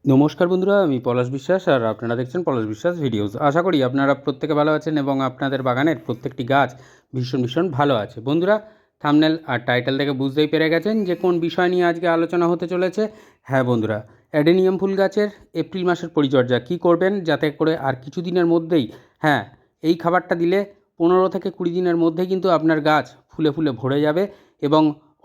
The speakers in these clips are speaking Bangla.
নমস্কার বন্ধুরা, আমি পলাশ বিশ্বাস আর আপনারা দেখছেন পলাশ বিশ্বাস ভিডিওস। আশা করি আপনারা প্রত্যেকে ভালো আছেন এবং আপনাদের বাগানের প্রত্যেকটি গাছ ভীষণ ভালো আছে। বন্ধুরা, থাম্বনেল আর টাইটেল থেকে বুঝতেই পেরে গেছেন যে কোন বিষয় নিয়ে আজকে আলোচনা হতে চলেছে। হ্যাঁ বন্ধুরা, অ্যাডেনিয়াম ফুল গাছের এপ্রিল মাসের পরিচর্যা কী করবেন যাতে করে আর কিছু দিনের মধ্যেই, হ্যাঁ, এই খাবারটা দিলে 15 থেকে 20 দিনের মধ্যেই কিন্তু আপনার গাছ ফুলে ফুলে ভরে যাবে এবং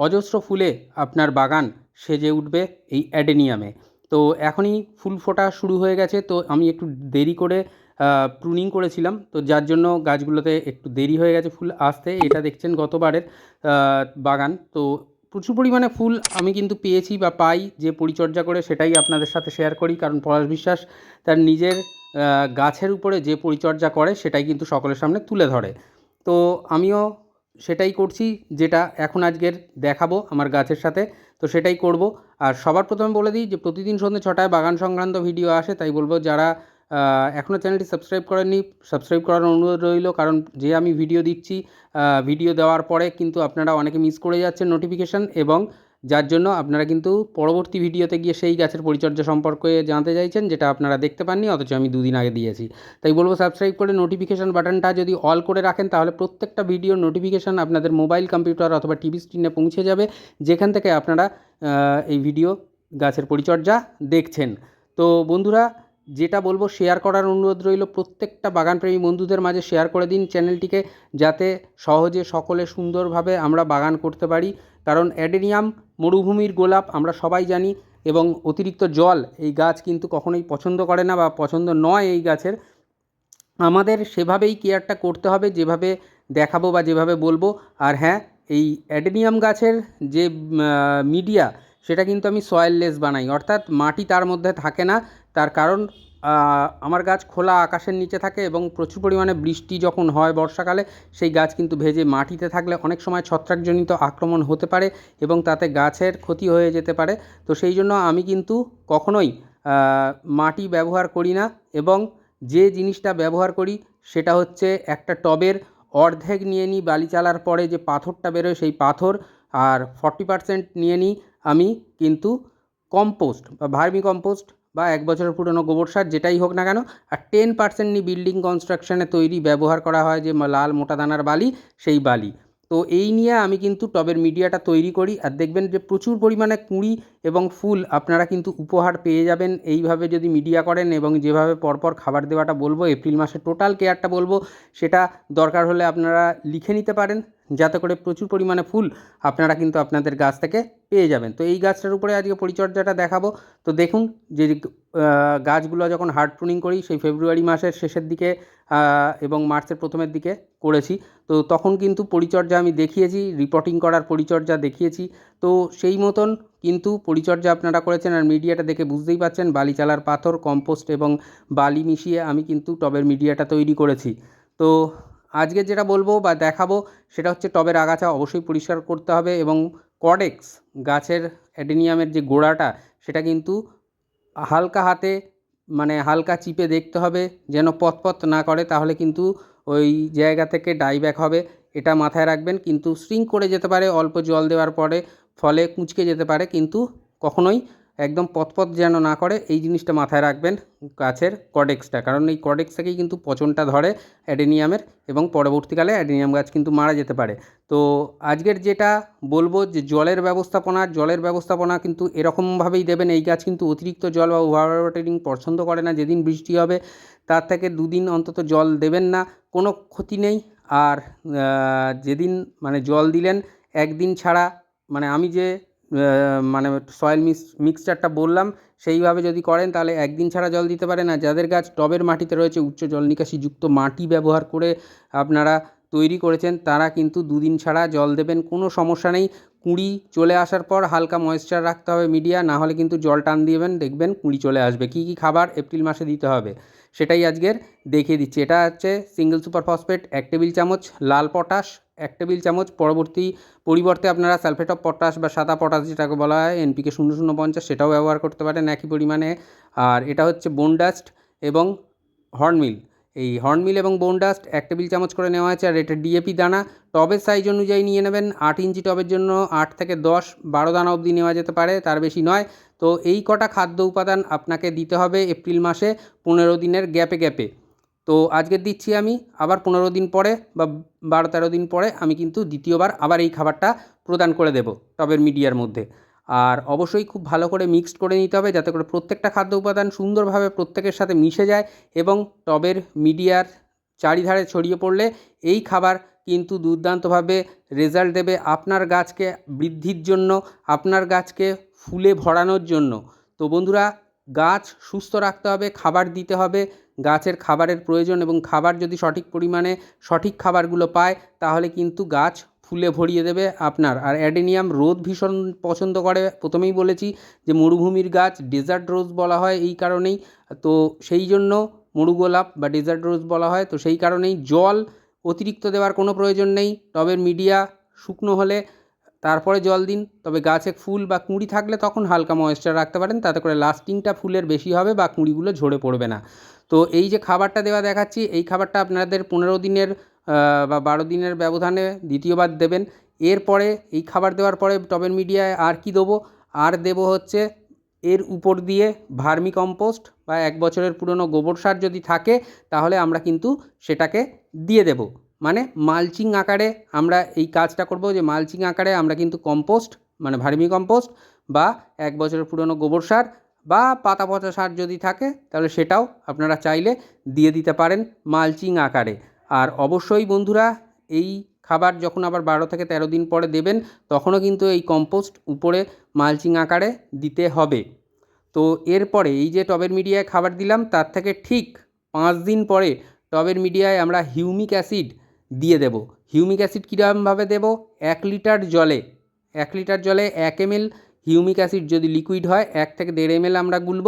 অজস্র ফুলে আপনার বাগান সেজে উঠবে এই অ্যাডেনিয়ামে। তো এখনই ফুল ফোটা শুরু হয়ে গেছে, তো আমি একটু দেরি করে প্রুনিং করেছিলাম, তো যার জন্য গাছগুলোতে একটু দেরি হয়ে গেছে ফুল আসতে। এটা দেখছেন গতবারের বাগান। তো প্রচুর পরিমাণে ফুল আমি কিন্তু পেয়েছি বা পাই, যে পরিচর্যা করে সেটাই আপনাদের সাথে শেয়ার করি, কারণ পলাশ বিশ্বাস তার নিজের গাছের উপরে যে পরিচর্যা করে সেটাই কিন্তু সকলের সামনে তুলে ধরে। তো আমিও সেটাই করছি, যেটা এখন আজকের দেখাবো আমার গাছের সাথে, তো সেটাই করব। আর সবার প্রথমে বলে দিই যে প্রতিদিন সন্ধ্যে 6টায় বাগান সংক্রান্ত ভিডিও আসে, তাই বলবো যারা এখনও চ্যানেলটি সাবস্ক্রাইব করেননি, সাবস্ক্রাইব করার অনুরোধ রইল, কারণ যে আমি ভিডিও দিচ্ছি, ভিডিও দেওয়ার পরে কিন্তু আপনারা অনেকে মিস করে যাচ্ছেন নোটিফিকেশান, এবং যার জন্য আপনারা কিন্তু পরবর্তী ভিডিওতে গিয়ে সেই গাছের পরিচর্যা সম্পর্কে জানতে চাইছেন, যেটা আপনারা দেখতে পাননি, অথচ আমি 2 দিন আগে দিয়েছি। তাই বলবো সাবস্ক্রাইব করে নোটিফিকেশান বাটনটা যদি অল করে রাখেন, তাহলে প্রত্যেকটা ভিডিওর নোটিফিকেশান আপনাদের মোবাইল, কম্পিউটার অথবা টিভি স্ক্রিনে পৌঁছে যাবে, যেখান থেকে আপনারা এই ভিডিও গাছের পরিচর্যা দেখছেন। তো বন্ধুরা, যেটা বলবো শেয়ার করার অনুরোধ রইল, প্রত্যেকটা বাগানপ্রেমী বন্ধুদের মাঝে শেয়ার করে দিন চ্যানেলটিকে, যাতে সহজে সকলে সুন্দরভাবে আমরা বাগান করতে পারি। কারণ অ্যাডেনিয়াম মরুভূমির গোলাপ আমরা সবাই জানি, এবং অতিরিক্ত জল এই গাছ কিন্তু কখনোই পছন্দ করে না বা পছন্দ নয় এই গাছের। আমাদের সেভাবেই কেয়ারটা করতে হবে, যেভাবে দেখাবো বা যেভাবে বলবো। আর হ্যাঁ, এই অ্যাডেনিয়াম গাছের যে মিডিয়া, সেটা কিন্তু আমি সয়েললেস বানাই, অর্থাৎ মাটি তার মধ্যে থাকে না। তার কারণ আমার গাছ খোলা আকাশের নিচে থাকে, এবং প্রচুর পরিমাণে বৃষ্টি যখন হয় বর্ষাকালে, সেই গাছ কিন্তু ভেজে মাটিতে থাকলে অনেক সময় ছত্রাকজনিত আক্রমণ হতে পারে এবং তাতে গাছের ক্ষতি হয়ে যেতে পারে। তো সেই জন্য আমি কিন্তু কখনোই মাটি ব্যবহার করি না, এবং যে জিনিসটা ব্যবহার করি সেটা হচ্ছে একটা টবের অর্ধেক নিয়ে নিই বালি চালার পরে যে পাথরটা বেরোয় সেই পাথর, আর 40% নিয়ে নিই আমি কিন্তু কম্পোস্ট বা ভার্মি কম্পোস্ট বা 1 বছরের পুরনো গোবর সার, যেটাই হোক না কেন। আর 10% নিই বিল্ডিং কনস্ট্রাকশানে তৈরি ব্যবহার করা হয় যে লাল মোটা দানার বালি, সেই বালি। তো এই নিয়ে আমি কিন্তু টবের মিডিয়াটা তৈরি করি, আর দেখবেন যে প্রচুর পরিমাণে কুঁড়ি এবং ফুল আপনারা কিন্তু উপহার পেয়ে যাবেন এইভাবে যদি মিডিয়া করেন। এবং যেভাবে পরপর খাবার দেওয়াটা বলবো, এপ্রিল মাসে টোটাল কেয়ারটা বলবো, সেটা দরকার হলে আপনারা লিখে নিতে পারেন, যাতে করে প্রচুর পরিমাণে ফুল আপনারা কিন্তু আপনাদের গাছ থেকে পেয়ে যাবেন। তো এই গাছটার উপরে আজকে পরিচর্যাটা দেখাবো। তো দেখুন, যে গাছগুলো যখন হার্ড প্রুনিং করি সেই ফেব্রুয়ারি মাসের শেষের দিকে এবং মার্চের প্রথমের দিকে করেছি, তো তখন কিন্তু পরিচর্যা আমি দেখিয়েছি, রিপোর্টিং করার পরিচর্যা দেখিয়েছি। তো সেই মতন কিন্তু পরিচর্যা আপনারা করেছেন, আর মিডিয়াটা দেখে বুঝতেই পারছেন বালি চালার পাথর, কম্পোস্ট এবং বালি মিশিয়ে আমি কিন্তু টবের মিডিয়াটা তৈরি করেছি। তো আজকে যেটা বলবো বা দেখাবো, সেটা হচ্ছে টবের আগাছা অবশ্যই পরিষ্কার করতে হবে, এবং কডেক্স গাছের অ্যাডেনিয়ামের যে গোড়াটা, সেটা কিন্তু হালকা হাতে, মানে হালকা চিপে দেখতে হবে যেন পতপত না করে, তাহলে কিন্তু ওই জায়গা থেকে ডাইব্যাক হবে, এটা মাথায় রাখবেন। কিন্তু শ্রিঙ্ক করে যেতে পারে অল্প জল দেওয়ার পরে, ফলে কুঁচকে যেতে পারে, কিন্তু কখনোই একদম পতপত যেন না করে, এই জিনিসটা মাথায় রাখবেন গাছের কডেক্সটা, কারণ এই কডেক্স থেকেই কিন্তু পচনটা ধরে অ্যাডেনিয়ামের, এবং পরবর্তীকালে অ্যাডেনিয়াম গাছ কিন্তু মারা যেতে পারে। তো আজকের যেটা বলবো, যে জলের ব্যবস্থাপনা কিন্তু এরকমভাবেই দেবেন। এই গাছ কিন্তু অতিরিক্ত জল বা ওভার ওয়াটারিং পছন্দ করে না। যেদিন বৃষ্টি হবে তার থেকে 2 দিন অন্তত জল দেবেন না, কোনো ক্ষতি নেই। আর যেদিন মানে জল দিলেন 1 দিন ছাড়া, মানে আমি যে মানে সয়েল মিক্সচারটা বললাম, সেইভাবে যদি করেন তাহলে 1 দিন ছাড়া জল দিতে পারেন। আর যাদের গাছ টবের মাটিতে রয়েছে, উচ্চ জল নিকাশিযুক্ত মাটি ব্যবহার করে আপনারা তৈরি করেছেন, তারা কিন্তু 2 দিন ছাড়া জল দেবেন, কোনো সমস্যা নেই। কুঁড়ি চলে আসার পর হালকা ময়েশ্চার রাখতে হবে মিডিয়া, না হলে কিন্তু জল টান দিবেন, দেখবেন কুঁড়ি চলে আসবে। কী কী খাবার এপ্রিল মাসে দিতে হবে সেটাই আজকের দেখিয়ে দিচ্ছি। এটা হচ্ছে সিঙ্গেল সুপার ফসফেট 1 টেবিল চামচ, লাল পটাশ 1 টেবিল চামচ, পরিবর্তে আপনারা সালফেট অফ পটাশ বা সাদা পটাশ যেটাকে বলা হয় NPK 0050, সেটাও ব্যবহার করতে পারেন একই পরিমাণে। আর এটা হচ্ছে বোন ডাস্ট এবং হর্নমিল, এই হর্নমিল এবং বোন ডাস্ট 1 টেবিল চামচ করে নেওয়া হয়েছে। আর এটা ডিএপি দানা টবের সাইজ অনুযায়ী নিয়ে নেবেন। 8 ইঞ্চি টবের জন্য 8 থেকে 10-12 দানা অবধি নেওয়া যেতে পারে, তার বেশি নয়। তো এই কটা খাদ্য উপাদান আপনাকে দিতে হবে এপ্রিল মাসে 15 দিনের গ্যাপে গ্যাপে। তো আজকে দিচ্ছি আমি, আবার 15 দিন পরে বা 12-13 দিন পরে আমি কিন্তু দ্বিতীয়বার আবার এই খাবারটা প্রদান করে দেব টবের মিডিয়ার মধ্যে। আর অবশ্যই খুব ভালো করে মিক্সড করে নিতে হবে, যাতে করে প্রত্যেকটা খাদ্য উপাদান সুন্দরভাবে প্রত্যেকের সাথে মিশে যায় এবং টবের মিডিয়ার চারিধারে ছড়িয়ে পড়লে এই খাবার কিন্তু দুর্দান্তভাবে রেজাল্ট দেবে আপনার গাছকে বৃদ্ধির জন্য, আপনার গাছকে ফুলে ভরানোর জন্য। তো বন্ধুরা, গাছ সুস্থ রাখতে হবে, খাবার দিতে হবে, গাছের খাবারের প্রয়োজন, এবং খাবার যদি সঠিক পরিমাণে সঠিক খাবারগুলো পায় তাহলে কিন্তু গাছ ফুলে ভরিয়ে দেবে আপনার। আর অ্যাডেনিয়াম রোদ ভীষণ পছন্দ করে, প্রথমেই বলেছি যে মরুভূমির গাছ, ডেজার্ট রোজ বলা হয় এই কারণেই। তো সেই জন্য মরুগোলাপ বা ডেজার্ট রোজ বলা হয়। তো সেই কারণেই জল অতিরিক্ত দেওয়ার কোনো প্রয়োজন নেই। টবের মিডিয়া শুকনো হলে তারপরে জল দিন। তবে গাছে ফুল বা কুঁড়ি থাকলে তখন হালকা ময়েশ্চার রাখতে পারেন, তাতে করে লাস্টিংটা ফুলের বেশি হবে বা কুঁড়িগুলো ঝরে পড়বে না। তো এই যে খাবারটা দেওয়া দেখাচ্ছি, এই খাবারটা আপনাদের 15 দিনের বা 12 দিনের ব্যবধানে দ্বিতীয়বার দেবেন। এরপরে এই খাবার দেওয়ার পরে টবের মিডিয়ায় আর কি দেবো, আর দেবো হচ্ছে এর উপর দিয়ে ভার্মি কম্পোস্ট বা 1 বছরের পুরনো গোবর সার যদি থাকে তাহলে আমরা কিন্তু সেটাকে দিয়ে দেব। মানে মালচিং আকারে আমরা এই কাজটা করব, যে মালচিং আকারে আমরা কিন্তু কম্পোস্ট মানে ভার্মি কম্পোস্ট বা 1 বছরের পুরনো গোবর সার বা পাতা পচা সার যদি থাকে তাহলে সেটাও আপনারা চাইলে দিয়ে দিতে পারেন মালচিং আকারে। আর অবশ্যই বন্ধুরা, এই খাবার যখন আবার 12 থেকে 13 দিন পরে দেবেন তখনও কিন্তু এই কম্পোস্ট উপরে মালচিং আকারে দিতে হবে। তো এরপরে এই যে টবের মিডিয়ায় খাবার দিলাম তার থেকে ঠিক 5 দিন পরে টবের মিডিয়ায় আমরা হিউমিক অ্যাসিড দিয়ে দেব। হিউমিক অ্যাসিড কীরকমভাবে দেব, 1 লিটার জলে 1 ml হিউমিক অ্যাসিড যদি লিকুইড হয় 1 থেকে 1.5 ml আমরা গুলব।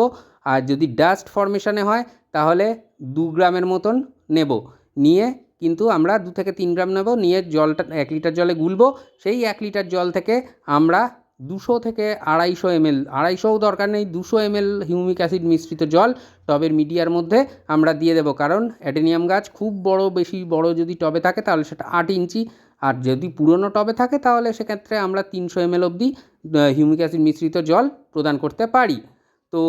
আর যদি ডাস্ট ফর্মেশনে হয় তাহলে 2 গ্রামের মতন নেব, নিয়ে কিন্তু আমরা 2 থেকে 3 গ্রাম নেব, নিয়ে জলটা 1 লিটার জলে গুলব। সেই 1 লিটার জল থেকে আমরা 200 থেকে 250 ml, 250ও দরকার নেই, 200 ml হিউমিক অ্যাসিড মিশ্রিত জল টবের মিডিয়ার মধ্যে আমরা দিয়ে দেবো। কারণ অ্যাডেনিয়াম গাছ খুব বড়, বেশি বড় যদি টবে থাকে তাহলে সেটা 8 ইঞ্চি, আর যদি পুরনো টবে থাকে তাহলে সেক্ষেত্রে আমরা 300 ml অবধি হিউমিক অ্যাসিড মিশ্রিত জল প্রদান করতে পারি। তো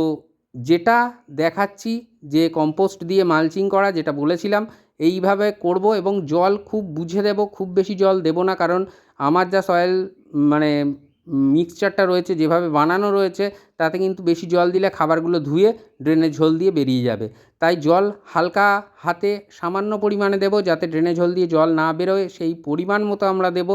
যেটা দেখাচ্ছি যে কম্পোস্ট দিয়ে মালচিং করা, যেটা বলেছিলাম এইভাবে করব, এবং জল খুব বুঝে দেব, খুব বেশি জল দেব না। কারণ আমার যা সয়েল মানে মিক্সচারটা রয়েছে, যেভাবে বানানো রয়েছে, তাতে কিন্তু বেশি জল দিলে খাবারগুলো ধুয়ে ড্রেনেজ হোল দিয়ে বেরিয়ে যাবে। তাই জল হালকা হাতে সামান্য পরিমাণে দেব, যাতে ড্রেনেজ হোল দিয়ে জল না বেরোয় সেই পরিমাণ মতো আমরা দেব,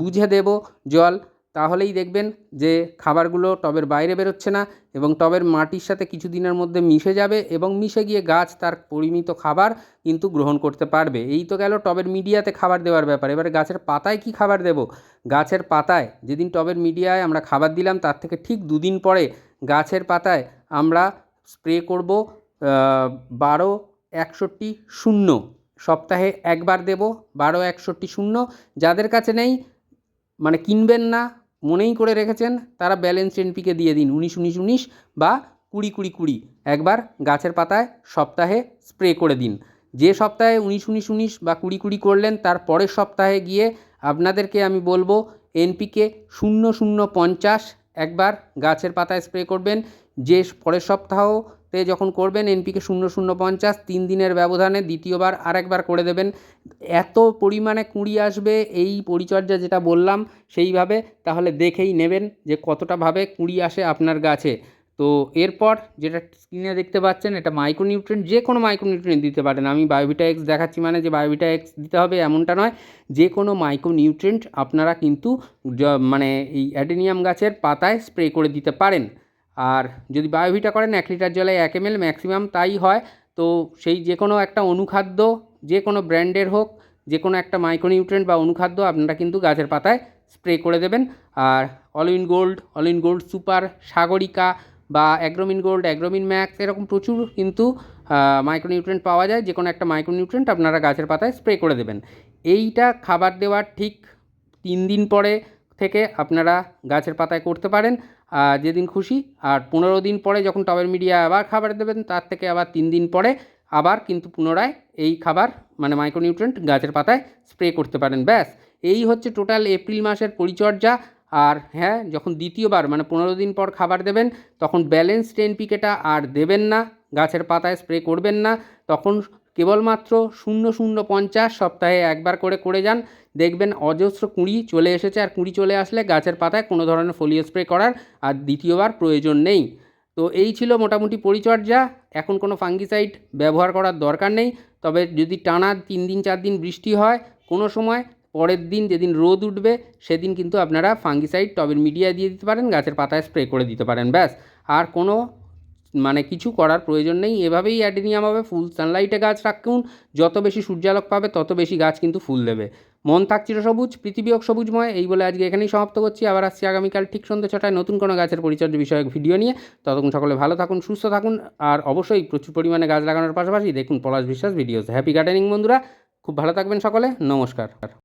বুঝে দেব জল। তাহলেই দেখবেন যে খাবারগুলো টবের বাইরে বেরোচ্ছে না এবং টবের মাটির সাথে কিছু দিনের মধ্যে মিশে যাবে, এবং মিশে গিয়ে গাছ তার পরিমিত খাবার কিন্তু গ্রহণ করতে পারবে। এই তো গেল টবের মিডিয়াতে খাবার দেওয়ার ব্যাপার। এবারে গাছের পাতায় কি খাবার দেব, গাছের পাতায় যেদিন টবের মিডিয়ায় আমরা খাবার দিলাম তার থেকে ঠিক 2 দিন পরে গাছের পাতায় আমরা স্প্রে করব 12-61-0, সপ্তাহে একবার দেব 12-61-0। যাদের কাছে নেই, মানে কিনবেন না, মনেই করে রেখেছেন, তারা ব্যালেন্স এনপিকে দিয়ে দিন 19-19-19 বা 20-20-20 একবার গাছের পাতায় সপ্তাহে স্প্রে করে দিন। যে সপ্তাহে 19-19-19 বা 20-20 করলেন তার পরের সপ্তাহে গিয়ে আপনাদেরকে আমি বলবো এনপিকে 0-0-50 একবার গাছের পাতায় স্প্রে করবেন। যে পরের সপ্তাহতে যখন করবেন এনপিকে 0-0-50 3 দিনের ব্যবধানে দ্বিতীয়বার আরেকবার করে দেবেন। এত পরিমাণে কুঁড়ি আসবে এই পরিচর্যা যেটা বললাম সেইভাবে, তাহলে দেখেই নেবেন যে কতটা ভাবে কুঁড়ি আসে আপনার গাছে। তো এরপর যেটা স্ক্রিনে দেখতে পাচ্ছেন, এটা মাইক্রোনিউট্রিয়েন্ট, যে কোনো মাইক্রোনিউট্রিয়েন্ট দিতে পারেন। আমি বায়োভিটা এক্স দেখাচ্ছি মানে যে বায়োভিটা এক্স দিতে হবে এমনটা নয়, যে কোনো মাইক্রোনিউট্রিয়েন্ট আপনারা কিন্তু মানে এই অ্যাডেনিয়াম গাছের পাতায় স্প্রে করে দিতে পারেন। আর যদি বায়োভিটা করেন 1 লিটার জলে 1 ml ম্যাক্সিমাম তাই হয়। তো সেই যে কোনো একটা অনুখাদ্য, যে কোনো ব্র্যান্ডের হোক, যে কোনো একটা মাইক্রোনিউট্রিয়েন্ট বা অনুখাদ্য আপনারা কিন্তু গাছের পাতায় স্প্রে করে দেবেন। আর all in gold super, Sagarika বা অ্যাগ্রোমিন গোল্ড, অ্যাগ্রোমিন ম্যাক্স, এরকম প্রচুর কিন্তু মাইক্রোনিউট্রিয়েন্ট পাওয়া যায়। যে কোনো একটা মাইক্রোনিউট্রিয়েন্ট আপনারা গাছের পাতায় স্প্রে করে দেবেন। এইটা খাবার দেওয়ার ঠিক 3 দিন পরে থেকে আপনারা গাছের পাতায় করতে পারেন যেদিন খুশি। আর 15 দিন পরে যখন টবের মিডিয়া আবার খাবার দেবেন তার থেকে আবার 3 দিন পরে আবার কিন্তু পুনরায় এই খাবার মানে মাইক্রোনিউট্রিয়েন্ট গাছের পাতায় স্প্রে করতে পারেন। ব্যাস এই হচ্ছে টোটাল এপ্রিল মাসের পরিচর্যা। আর হ্যাঁ, যখন দ্বিতীয়বার মানে 15 দিন পর খাবার দেবেন তখন ব্যালেন্সড এনপিকেটা আর দেবেন না, গাছের পাতায় স্প্রে করবেন না। তখন কেবলমাত্র 0050 সপ্তাহে একবার করে যান, দেখবেন অজস্র কুঁড়ি চলে এসেছে। আর কুঁড়ি চলে আসলে গাছের পাতায় কোনো ধরনের ফোলিও স্প্রে করার আর দ্বিতীয়বার প্রয়োজন নেই। তো এই ছিল মোটামুটি পরিচর্যা। এখন কোনো ফাঙ্গিসাইড ব্যবহার করার দরকার নেই। তবে যদি টানা 3 দিন 4 দিন বৃষ্টি হয় কোনো সময়, পরের দিন যেদিন রোদ উঠবে সেদিন কিন্তু আপনারা ফাঙ্গিসাইড টবের মিডিয়ায় দিয়ে দিতে পারেন, গাছের পাতায় স্প্রে করে দিতে পারেন। ব্যাস আর কোনো মানে কিছু করার প্রয়োজন নেই। এভাবেই অ্যাডেনিয়াম হবে। ফুল সানলাইটে গাছ রাখুন, যত বেশি সূর্যালোক পাবে তত বেশি গাছ কিন্তু ফুল দেবে। মন থাক চিরসবুজ, পৃথিবী হোক সবুজময়, এই বলে আজকে এখানেই সমাপ্ত করছি। আবার আসছি আগামীকাল ঠিক সন্ধ্যে 6টায় নতুন কোনো গাছের পরিচর্যা বিষয়ক ভিডিও নিয়ে। ততক্ষণ সকলে ভালো থাকুন, সুস্থ থাকুন, আর অবশ্যই প্রচুর পরিমাণে গাছ লাগানোর পাশাপাশি দেখুন পলাশ বিশ্বাস ভিডিওস। হ্যাপি গার্ডেনিং বন্ধুরা, খুব ভালো থাকবেন সকলে, নমস্কার।